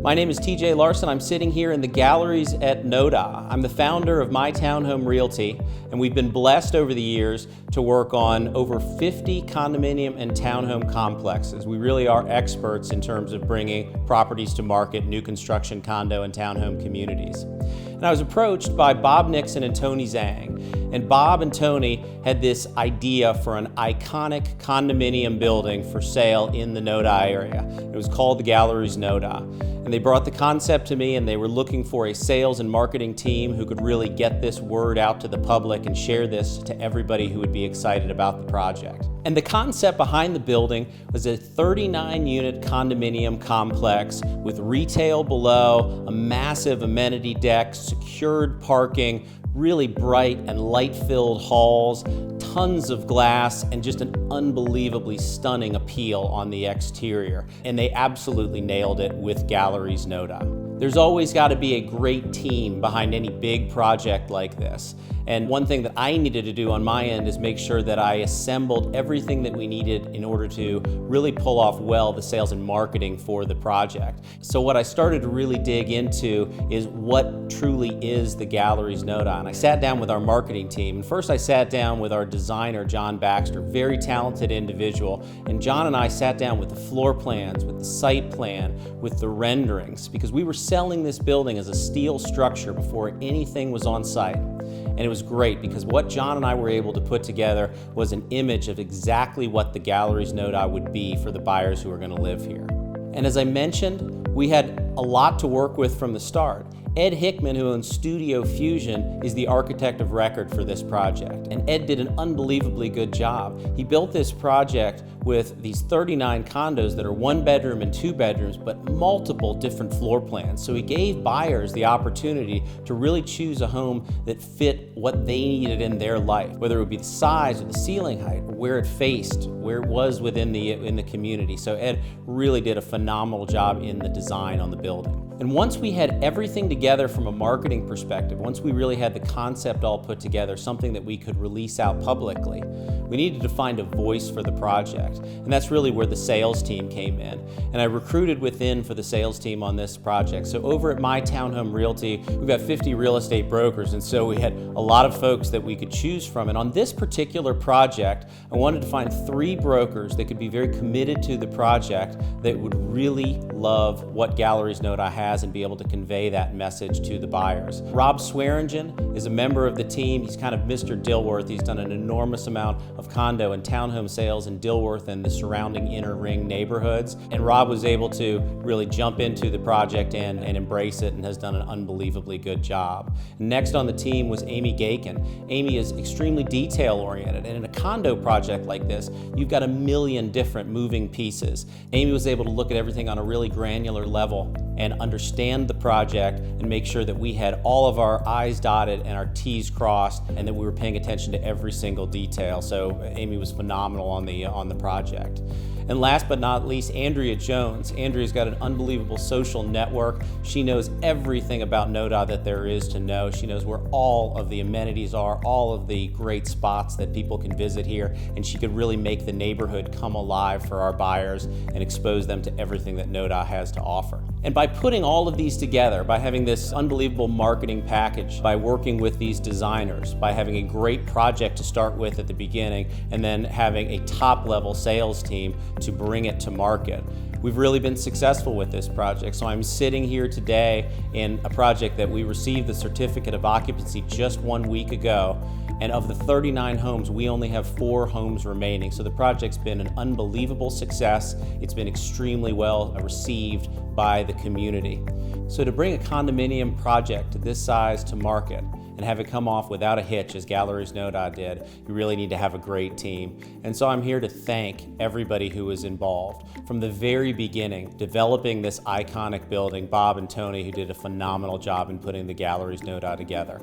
My name is TJ Larson. I'm sitting here in the galleries at NoDa. I'm the founder of MyTownhome Realty, and we've been blessed over the years to work on over 50 condominium and townhome complexes. We really are experts in terms of bringing properties to market, new construction condo and townhome communities. And I was approached by Bob Nixon and Tony Zhang. And Bob and Tony had this idea for an iconic condominium building for sale in the NoDa area. It was called the Galleries NoDa. And they brought the concept to me, and they were looking for a sales and marketing team who could really get this word out to the public and share this to everybody who would be excited about the project. And the concept behind the building was a 39-unit condominium complex with retail below, a massive amenity deck, secured parking, really bright and light-filled halls, tons of glass, and just an unbelievably stunning appeal on the exterior. And they absolutely nailed it with Galleries NoDa. There's always got to be a great team behind any big project like this. And one thing that I needed to do on my end is make sure that I assembled everything that we needed in order to really pull off well the sales and marketing for the project. So what I started to really dig into is what truly is the Galleries NoDa. And I sat down with our marketing team. And first I sat down with our designer, John Baxter, very talented individual. And John and I sat down with the floor plans, with the site plan, with the renderings, because we were selling this building as a steel structure before anything was on site. And it was great because what John and I were able to put together was an image of exactly what the Galleries NoDa would be for the buyers who are going to live here. And as I mentioned, we had a lot to work with from the start. Ed Hickman, who owns Studio Fusion, is the architect of record for this project. And Ed did an unbelievably good job. He built this project with these 39 condos that are 1 bedroom and 2 bedrooms, but multiple different floor plans. So he gave buyers the opportunity to really choose a home that fit what they needed in their life, whether it would be the size or the ceiling height, or where it faced, where it was within the community. So Ed really did a phenomenal job in the design on the building. And once we had everything together from a marketing perspective, once we really had the concept all put together, something that we could release out publicly, we needed to find a voice for the project. And that's really where the sales team came in. And I recruited within for the sales team on this project. So over at MyTownhome Realty, we've got 50 real estate brokers, and so we had a lot of folks that we could choose from. And on this particular project, I wanted to find 3 brokers that could be very committed to the project, that would really love what Galleries NoDa has and be able to convey that message to the buyers. Rob Swearingen is a member of the team. He's kind of Mr. Dilworth. He's done an enormous amount of condo and townhome sales in Dilworth and the surrounding inner ring neighborhoods. And Rob was able to really jump into the project and embrace it, and has done an unbelievably good job. Next on the team was Amy Gaiken. Amy is extremely detail oriented, and in a condo project like this, you've got a million different moving pieces. Amy was able to look at everything on a really granular level and understand the project and make sure that we had all of our I's dotted and our T's crossed, and that we were paying attention to every single detail. So Amy was phenomenal on the project. And last but not least, Andrea Jones. Andrea's got an unbelievable social network. She knows everything about NoDa that there is to know. She knows where all of the amenities are, all of the great spots that people can visit here, and she could really make the neighborhood come alive for our buyers and expose them to everything that NoDa has to offer. And by putting all of these together, by having this unbelievable marketing package, by working with these designers, by having a great project to start with at the beginning, and then having a top-level sales team to bring it to market, we've really been successful with this project. So I'm sitting here today in a project that we received the certificate of occupancy just 1 week ago. And of the 39 homes, we only have 4 homes remaining. So the project's been an unbelievable success. It's been extremely well received by the community. So to bring a condominium project this size to market and have it come off without a hitch, as Galleries NoDa did, you really need to have a great team. And so I'm here to thank everybody who was involved. From the very beginning, developing this iconic building, Bob and Tony, who did a phenomenal job in putting the Galleries NoDa together,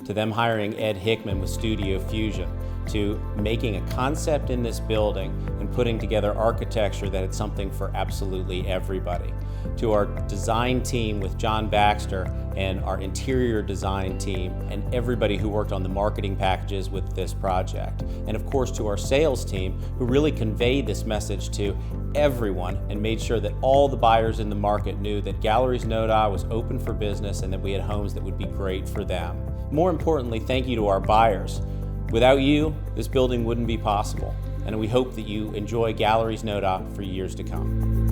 to them hiring Ed Hickman with Studio Fusion, to making a concept in this building and putting together architecture that had something for absolutely everybody. to our design team with John Baxter and our interior design team and everybody who worked on the marketing packages with this project. And of course to our sales team who really conveyed this message to everyone and made sure that all the buyers in the market knew that Galleries NoDa was open for business and that we had homes that would be great for them. More importantly, thank you to our buyers. Without you, this building wouldn't be possible. And we hope that you enjoy Galleries NoDa for years to come.